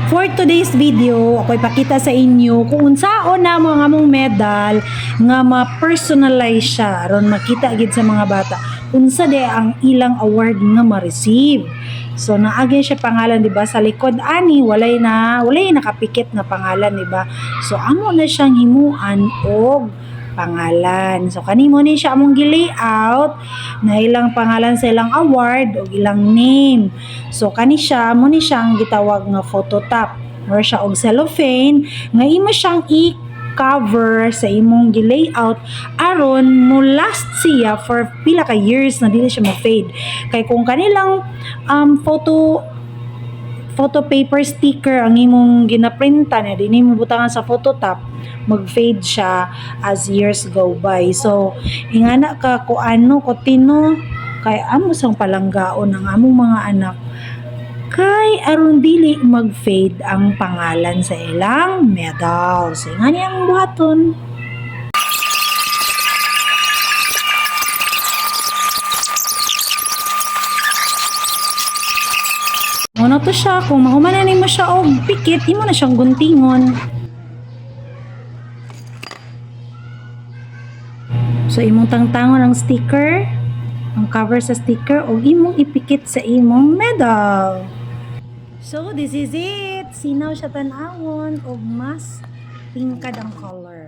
For today's video, ako ipakita sa inyo kung unsaon na mga mong medal nga ma-personalize siya aron makita gid sa mga bata unsa de ang ilang award nga ma-receive. So naagay siya pangalan, di ba? Sa likod ani walay nakapikit na pangalan, di ba? So amo na siyang himuan og pangalan. So kanimo ni siya among gi-layout na ilang pangalan sa ilang award o ilang name. So kani siya mo ni siyang gitawag nga photo top or siya og cellophane nga imo siyang i-cover sa imong gi-layout aron mo last siya for pila ka years na dili siya ma-fade. Kay kung kanilang photo paper sticker ang imong ginaprintan na dinhi mo butangan sa photo top, mag-fade siya as years go by. So ingana ka ko ano ko tino kay amo sang palanggaon ang among mga anak kay aron dili mag-fade ang pangalan sa ilang medal. So ingani ang buhaton. Ano to siya, kung mahumanan mo siya og pikit, imo na siyang guntingon. So imong tangtangon ang sticker, ang cover sa sticker, o imong ipikit sa imong medal. So this is it. Sinaw siya tan-awon og mas tingkad ang color.